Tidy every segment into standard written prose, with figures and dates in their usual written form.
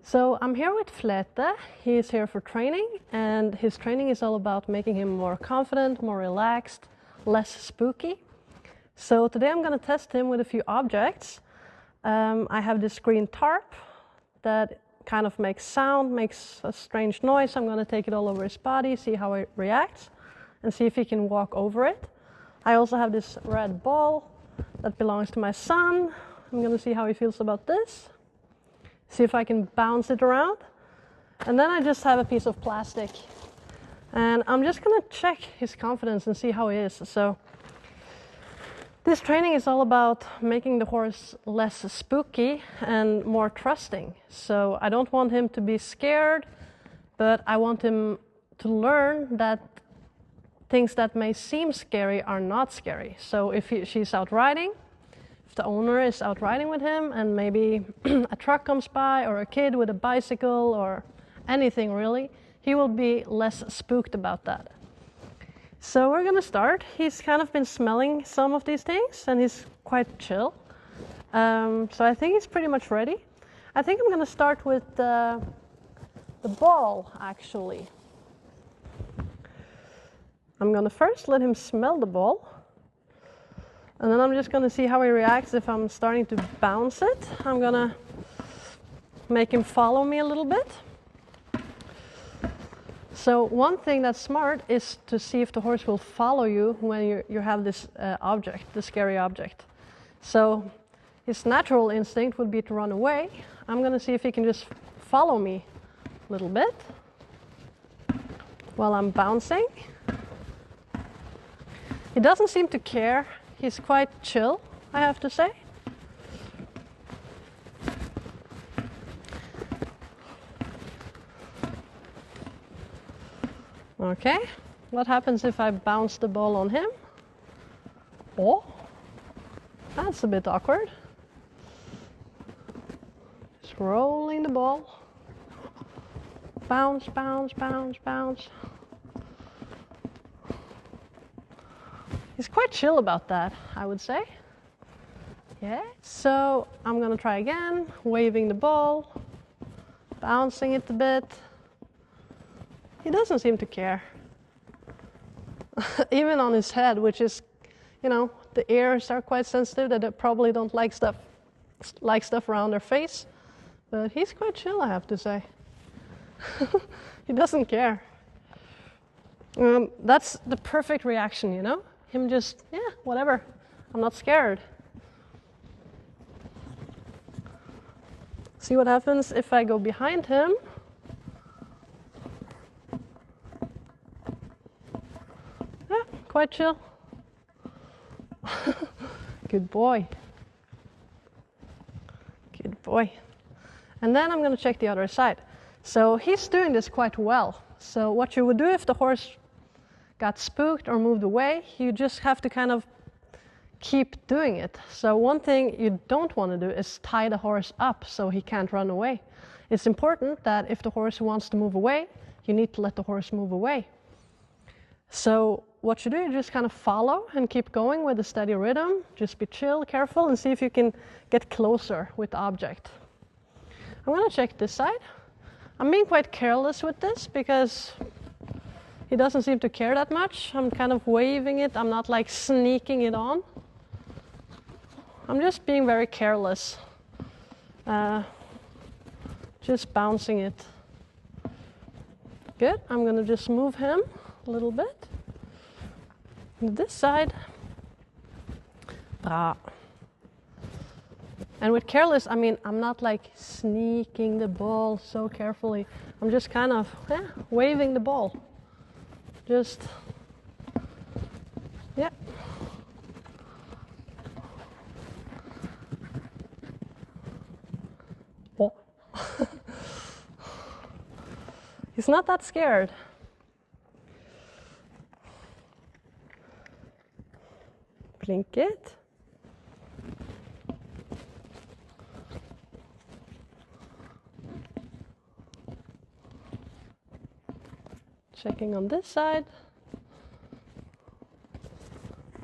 So I'm here with Flete. He is here for training, and his training is all about making him more confident, more relaxed, less spooky. So today I'm going to test him with a few objects. I have this green tarp that kind of makes sound, makes a strange noise. I'm going to take it all over his body, see how it reacts, and see if he can walk over it. I also have this red ball that belongs to my son. I'm going to see how he feels about this. See if I can bounce it around. And then I just have a piece of plastic. And I'm just going to check his confidence and see how he is. So this training is all about making the horse less spooky and more trusting. So I don't want him to be scared, but I want him to learn that things that may seem scary are not scary. So if she's out riding, if the owner is out riding with him and maybe a truck comes by or a kid with a bicycle or anything really, he will be less spooked about that. So we're gonna start. He's kind of been smelling some of these things and he's quite chill. So I think he's pretty much ready. I think I'm gonna start with the ball actually. I'm gonna first let him smell the ball. And then I'm just going to see how he reacts if I'm starting to bounce it. I'm going to make him follow me a little bit. So one thing that's smart is to see if the horse will follow you when you have this object, the scary object. So his natural instinct would be to run away. I'm going to see if he can just follow me a little bit while I'm bouncing. He doesn't seem to care. He's quite chill, I have to say. Okay, what happens if I bounce the ball on him? Oh, that's a bit awkward. Just rolling the ball. Bounce, bounce, bounce, bounce. He's quite chill about that, I would say. Yeah. So I'm gonna try again, waving the ball, bouncing it a bit. He doesn't seem to care. Even on his head, which is, you know, the ears are quite sensitive, that they probably don't like stuff around their face. But he's quite chill, I have to say. He doesn't care. That's the perfect reaction, you know? Him just, yeah, whatever. I'm not scared. See what happens if I go behind him. Yeah, quite chill. Good boy. Good boy. And then I'm going to check the other side. So he's doing this quite well. So what you would do if the horse got spooked or moved away, you just have to kind of keep doing it. So one thing you don't want to do is tie the horse up so he can't run away. It's important that if the horse wants to move away, you need to let the horse move away. So what you do, you just kind of follow and keep going with a steady rhythm. Just be chill, careful, and see if you can get closer with the object. I'm going to check this side. I'm being quite careless with this because he doesn't seem to care that much. I'm kind of waving it. I'm not like sneaking it on. I'm just being very careless. Just bouncing it. Good. I'm going to just move him a little bit. This side. Bra. And with careless, I mean, I'm not like sneaking the ball so carefully. I'm just kind of waving the ball. Just, yeah. Oh. He's not that scared. Blink it. Checking on this side.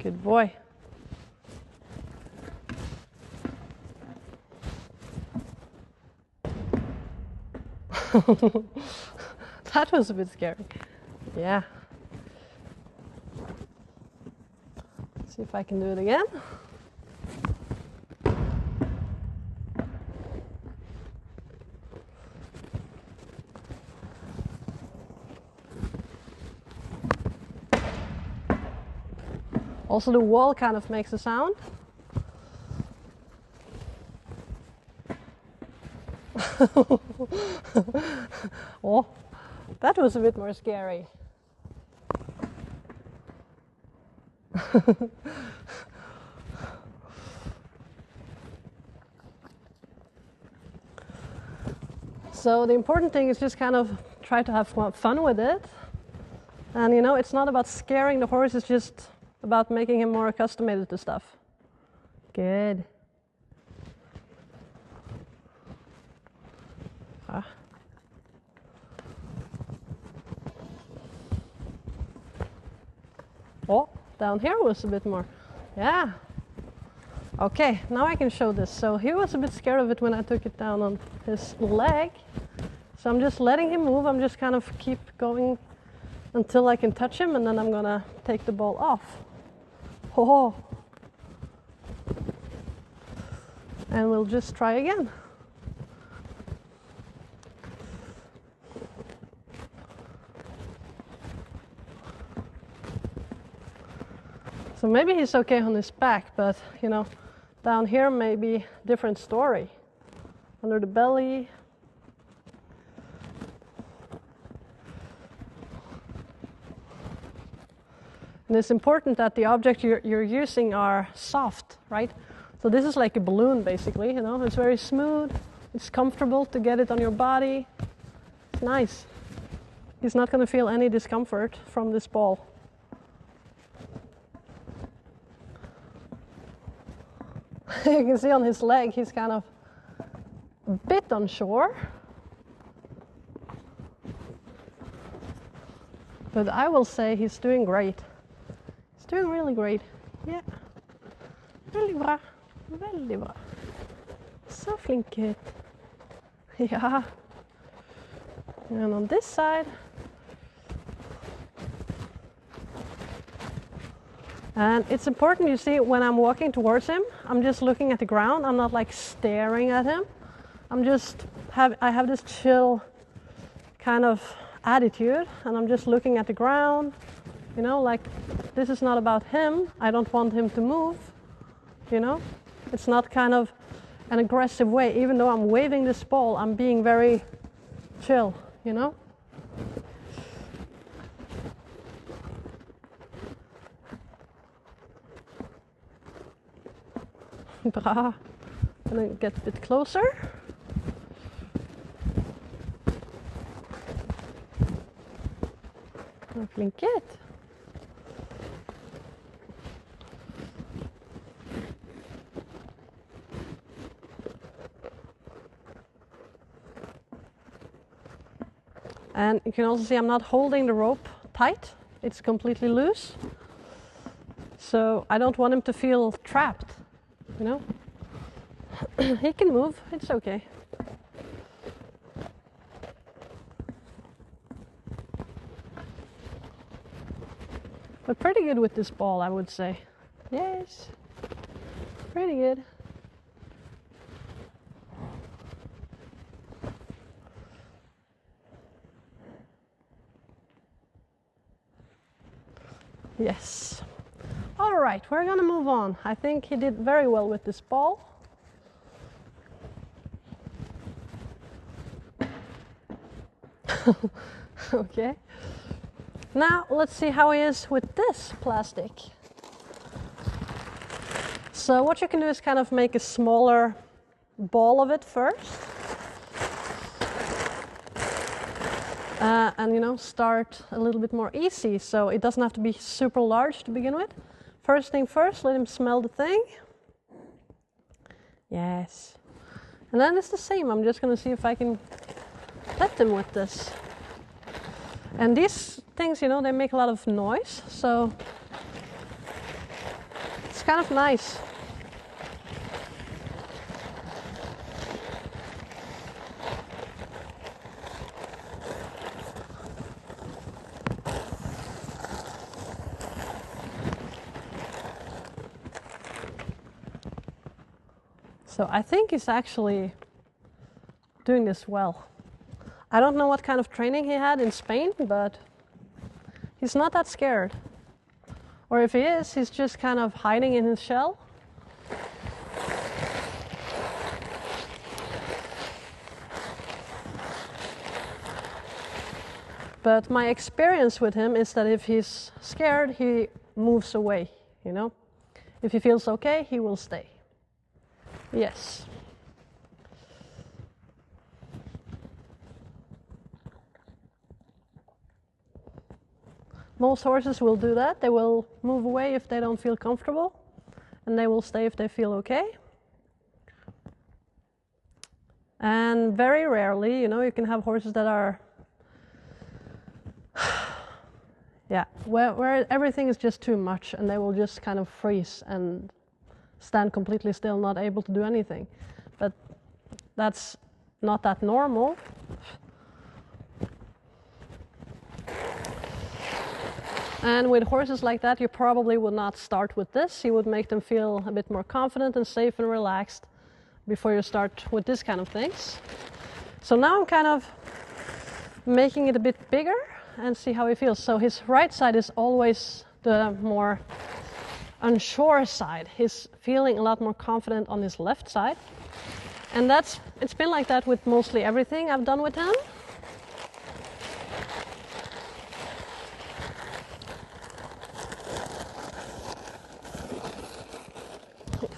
Good boy. That was a bit scary. Yeah. Let's see if I can do it again. Also, the wall kind of makes a sound. Oh, that was a bit more scary. So the important thing is just kind of try to have fun with it. And you know, it's not about scaring the horse, it's just about making him more accustomed to stuff. Good. Ah. Oh, down here was a bit more. Yeah. Okay, now I can show this. So he was a bit scared of it when I took it down on his leg. So I'm just letting him move. I'm just kind of keep going until I can touch him, and then I'm gonna take the ball off. Oh. And we'll just try again. So maybe he's okay on his back, but you know, down here maybe different story. Under the belly. And it's important that the objects you're using are soft, right? So this is like a balloon basically, you know, it's very smooth, it's comfortable to get it on your body. It's nice. He's not going to feel any discomfort from this ball. You can see on his leg he's kind of a bit unsure. But I will say he's doing great. He's doing really great. Yeah. Veldig bra. Veldig bra. Så flink gutt. Ja. And on this side. And it's important, you see, when I'm walking towards him, I'm just looking at the ground. I'm not like staring at him. I have this chill kind of attitude, and I'm just looking at the ground. You know, like this is not about him. I don't want him to move. You know, it's not kind of an aggressive way. Even though I'm waving this ball, I'm being very chill, you know. Bra. Gonna get a bit closer. Flink kid. And you can also see I'm not holding the rope tight. It's completely loose. So I don't want him to feel trapped. You know, he can move, it's okay. But pretty good with this ball, I would say. Yes, pretty good. Yes. All right, we're gonna move on. I think he did very well with this ball. Okay. Now let's see how he is with this plastic. So what you can do is kind of make a smaller ball of it first. And you know, start a little bit more easy, so it doesn't have to be super large to begin with. First thing first, let him smell the thing. Yes. And then it's the same. I'm just going to see if I can pet him with this. And these things, you know, they make a lot of noise, so it's kind of nice. So I think he's actually doing this well. I don't know what kind of training he had in Spain, but he's not that scared. Or if he is, he's just kind of hiding in his shell. But my experience with him is that if he's scared, he moves away, you know? If he feels okay, he will stay. Yes. Most horses will do that. They will move away if they don't feel comfortable, and they will stay if they feel okay. And very rarely, you know, you can have horses that are yeah, where everything is just too much and they will just kind of freeze and stand completely still, not able to do anything. But that's not that normal. And with horses like that, you probably would not start with this. You would make them feel a bit more confident and safe and relaxed before you start with this kind of things. So now I'm kind of making it a bit bigger and see how he feels. So his right side is always the more unsure side. He's feeling a lot more confident on his left side. And it's been like that with mostly everything I've done with him.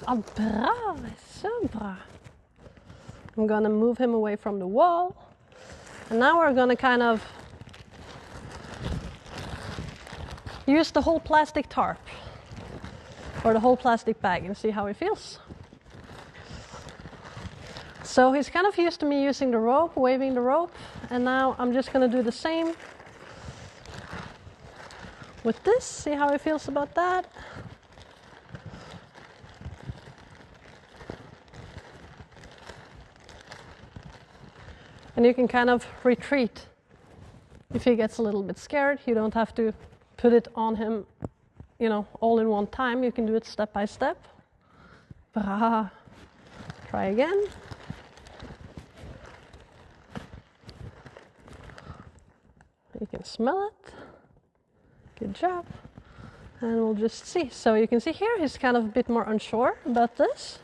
Oh, bra, so bra. I'm gonna move him away from the wall. And now we're gonna kind of use the whole plastic tarp or the whole plastic bag and see how he feels. So he's kind of used to me using the rope, waving the rope, and now I'm just gonna do the same with this, see how he feels about that. And you can kind of retreat. If he gets a little bit scared, you don't have to put it on him, you know, all in one time. You can do it step by step. Bra. Try again. You can smell it. Good job. And we'll just see. So you can see here, he's kind of a bit more unsure about this.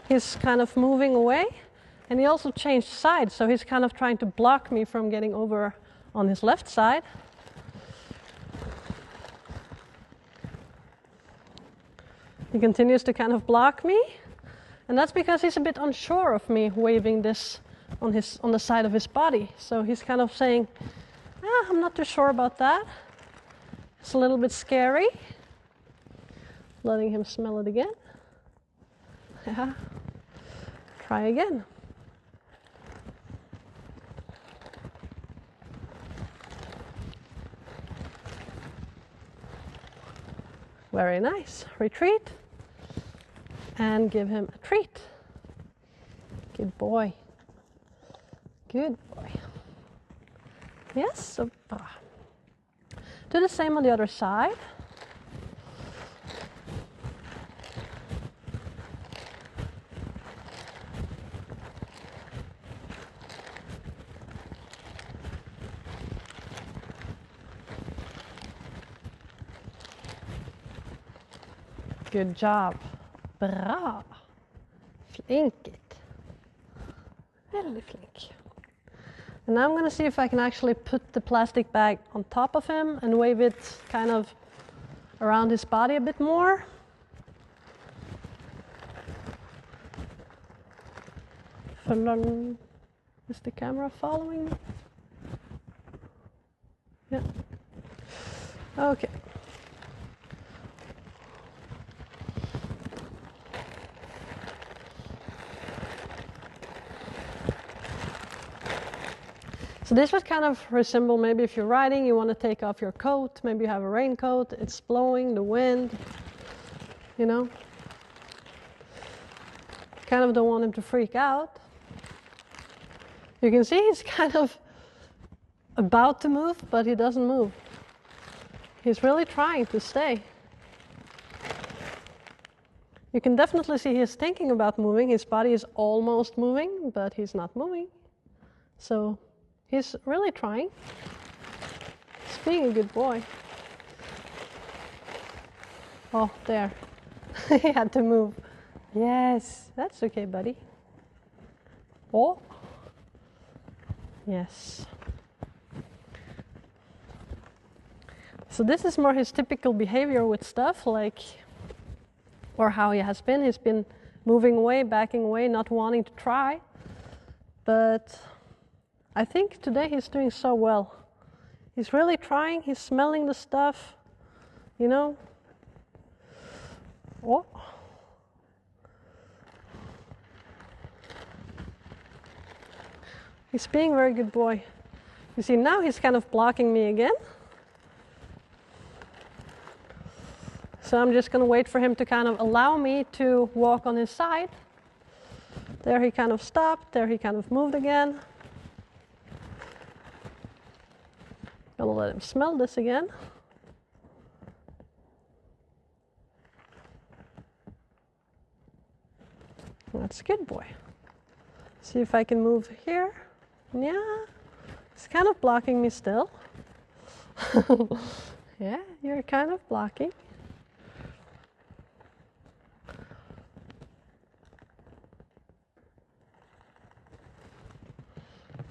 He's kind of moving away. And he also changed sides, so he's kind of trying to block me from getting over on his left side. He continues to kind of block me, and that's because he's a bit unsure of me waving this on the side of his body. So he's kind of saying, I'm not too sure about that. It's a little bit scary. Letting him smell it again. Yeah. Try again. Very nice. Retreat. And give him a treat. Good boy. Good boy. Yes. So, do the same on the other side. Good job. Bra. Flinkigt. Väldigt flink. And now I'm going to see if I can actually put the plastic bag on top of him and wave it kind of around his body a bit more. Is the camera following me? Yeah. Okay. So this would kind of resemble maybe if you're riding, you want to take off your coat, maybe you have a raincoat, it's blowing, the wind, you know. Kind of don't want him to freak out. You can see he's kind of about to move, but he doesn't move. He's really trying to stay. You can definitely see he's thinking about moving. His body is almost moving, but he's not moving. So he's really trying. He's being a good boy. Oh, there. He had to move. Yes, that's okay, buddy. Oh. Yes. So this is more his typical behavior with stuff, like, or how he has been. He's been moving away, backing away, not wanting to try. But I think today he's doing so well. He's really trying, he's smelling the stuff, you know. Oh. He's being a very good boy. You see, now he's kind of blocking me again. So I'm just going to wait for him to kind of allow me to walk on his side. There he kind of stopped, there he kind of moved again. Gonna let him smell this again. That's a good boy. See if I can move here. Yeah, he's kind of blocking me still. Yeah, you're kind of blocking.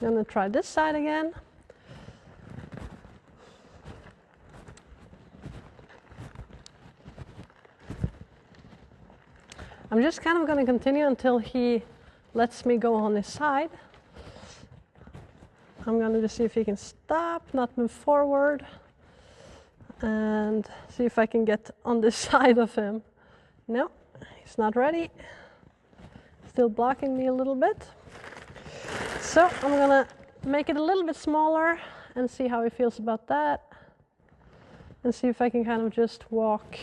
I'm gonna try this side again. I'm just kind of gonna continue until he lets me go on his side. I'm gonna just see if he can stop, not move forward, and see if I can get on this side of him. No, he's not ready. Still blocking me a little bit. So I'm gonna make it a little bit smaller and see how he feels about that. And see if I can kind of just walk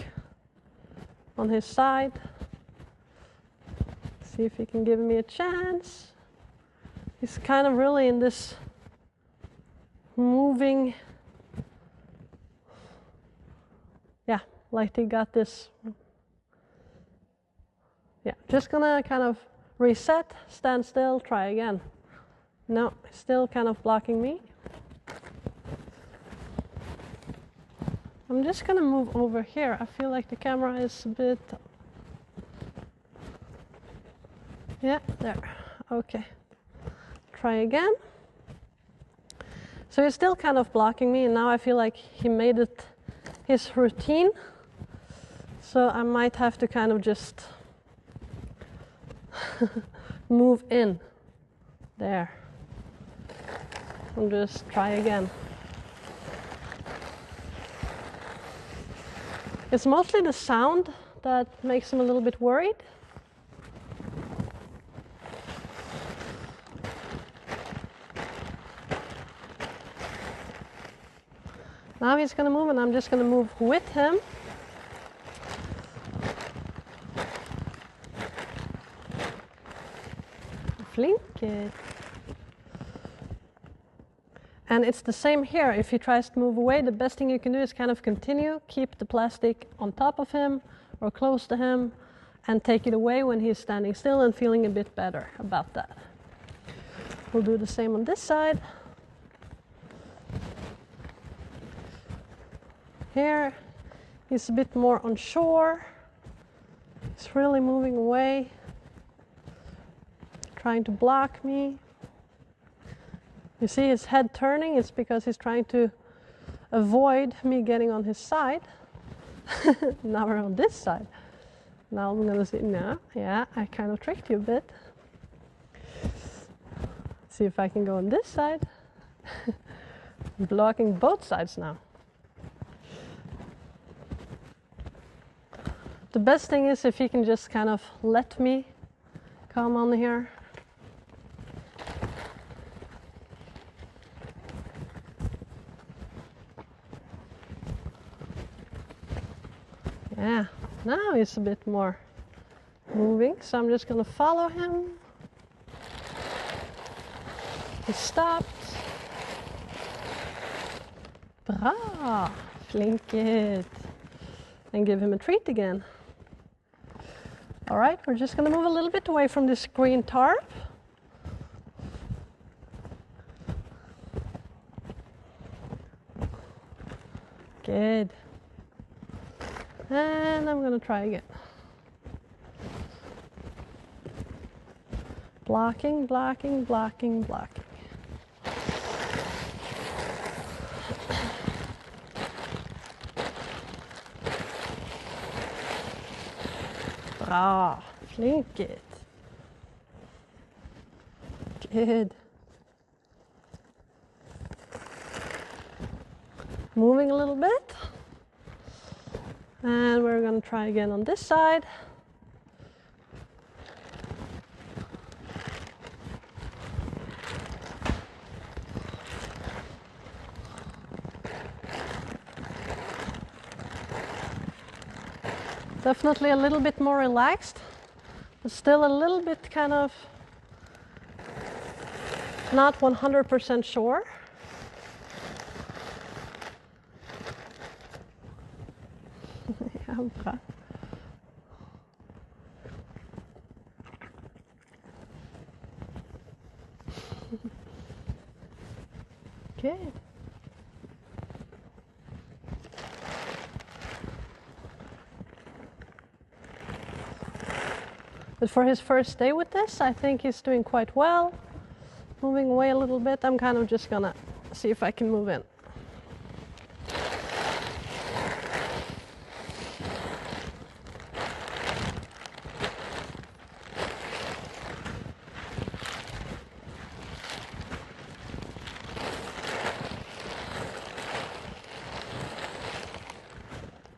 on his side. See if he can give me a chance. He's kind of really in this moving, yeah, like he got this. Yeah, just gonna kind of reset, stand still, try again. No, still kind of blocking me. I'm just gonna move over here. I feel like the camera is a bit, yeah, there, okay. Try again. So he's still kind of blocking me, and now I feel like he made it his routine. So I might have to kind of just move in there. And just try again. It's mostly the sound that makes him a little bit worried. Now he's going to move, and I'm just going to move with him. Flete. And it's the same here. If he tries to move away, the best thing you can do is kind of continue, keep the plastic on top of him or close to him, and take it away when he's standing still and feeling a bit better about that. We'll do the same on this side. Here, he's a bit more unsure. He's really moving away, trying to block me. You see his head turning, it's because he's trying to avoid me getting on his side. Now we're on this side. Now I'm gonna see, no, yeah, I kind of tricked you a bit. See if I can go on this side. I'm blocking both sides now. The best thing is if he can just kind of let me come on here. Yeah, now he's a bit more moving, so I'm just gonna follow him. He stopped. Bra, flinket. And give him a treat again. All right, we're just going to move a little bit away from this green tarp. Good. And I'm going to try again. Blocking, blocking, blocking, blocking. Bra, flinket. Good. Moving a little bit. And we're going to try again on this side. Definitely a little bit more relaxed, but still a little bit kind of not 100% sure. Good. But for his first day with this, I think he's doing quite well. Moving away a little bit, I'm kind of just gonna see if I can move in.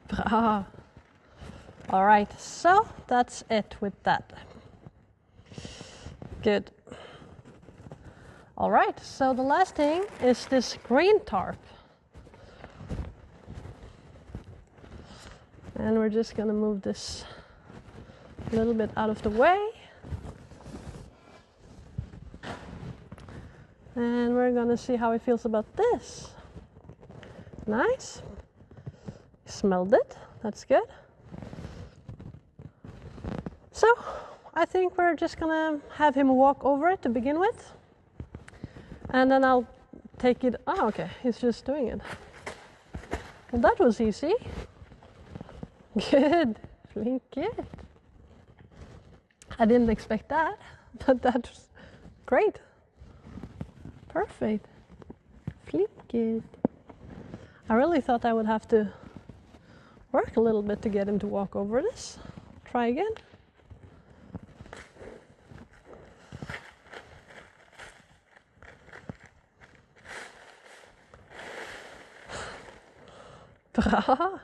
Bra. All right, so that's it with that. Good. All right, so the last thing is this green tarp. And we're just gonna move this a little bit out of the way. And we're gonna see how he feels about this. Nice. Smelled it, that's good. So, I think we're just gonna have him walk over it to begin with. And then I'll take it, oh okay, he's just doing it. Well, that was easy. Good, flinket. I didn't expect that, but that was great. Perfect, flinket. I really thought I would have to work a little bit to get him to walk over this. Try again. Bra.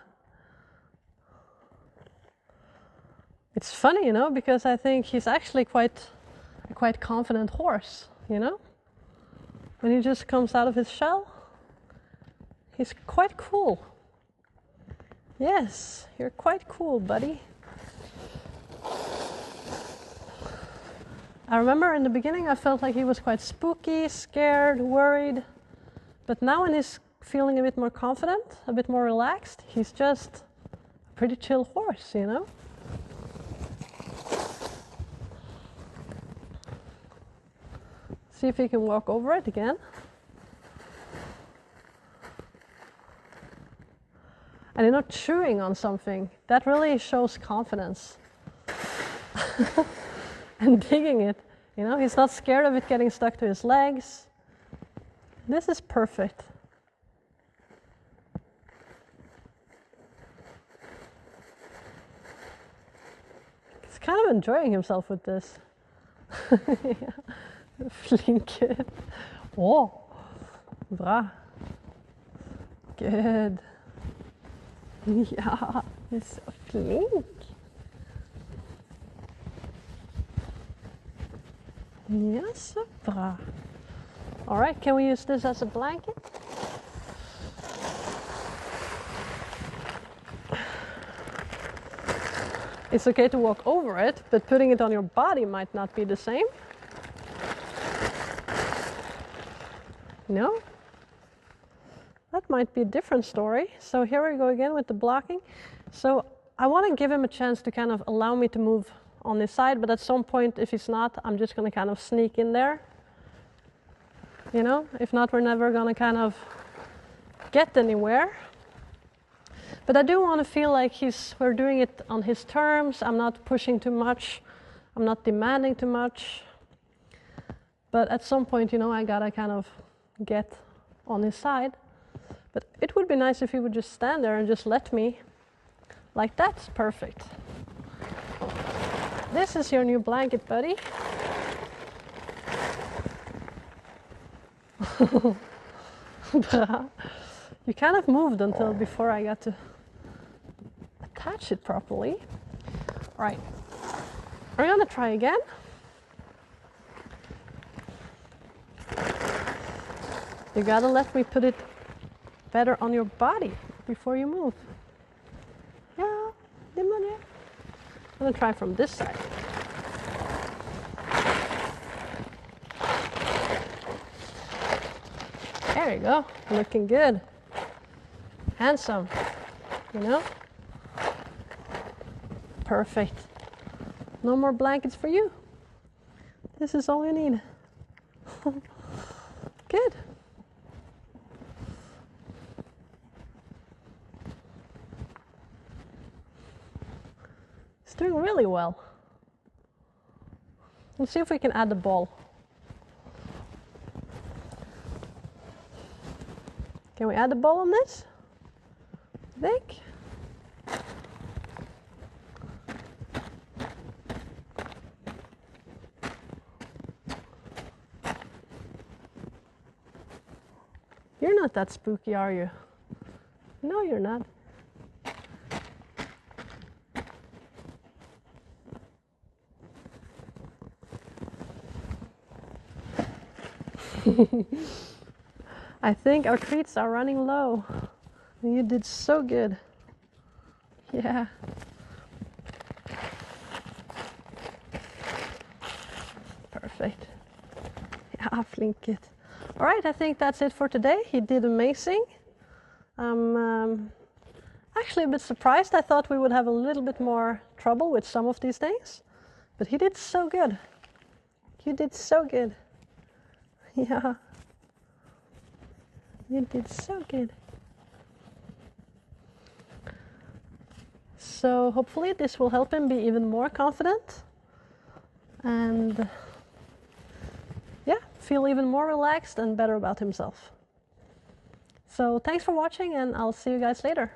It's funny, you know, because I think he's actually a quite confident horse, you know? When he just comes out of his shell, he's quite cool. Yes, you're quite cool, buddy. I remember in the beginning I felt like he was quite spooky, scared, worried. But now when he's feeling a bit more confident, a bit more relaxed, he's just a pretty chill horse, you know? See if he can walk over it again. And you know, chewing on something, that really shows confidence. And digging it, you know, he's not scared of it getting stuck to his legs. This is perfect. He's kind of enjoying himself with this. Flinke. Oh, bra. Good. Ja, du är så flink. Ja, så bra. All right, can we use this as a blanket? It's okay to walk over it, but putting it on your body might not be the same. No? That might be a different story. So here we go again with the blocking. So I want to give him a chance to kind of allow me to move on his side, but at some point, if he's not, I'm just gonna kind of sneak in there. You know, if not, we're never gonna kind of get anywhere. But I do want to feel like we're doing it on his terms. I'm not pushing too much. I'm not demanding too much. But at some point, you know, I gotta kind of get on his side. But it would be nice if he would just stand there and just let me. Like that's perfect. This is your new blanket, buddy. You kind of moved until before I got to attach it properly. All right, we're gonna try again. You gotta let me put it better on your body before you move. Yeah, I'm gonna try from this side. There you go, looking good. Handsome, you know? Perfect. No more blankets for you. This is all you need. Good. It's doing really well. Let's see if we can add the ball. Can we add the ball on this? I think. You're not that spooky, are you? No, you're not. I think our treats are running low. You did so good. Yeah. Perfect. Ja, flinket. All right, I think that's it for today. He did amazing. I'm actually a bit surprised. I thought we would have a little bit more trouble with some of these things, but he did so good. You did so good. Yeah. You did so good. So hopefully this will help him be even more confident and yeah, feel even more relaxed and better about himself. So thanks for watching and I'll see you guys later.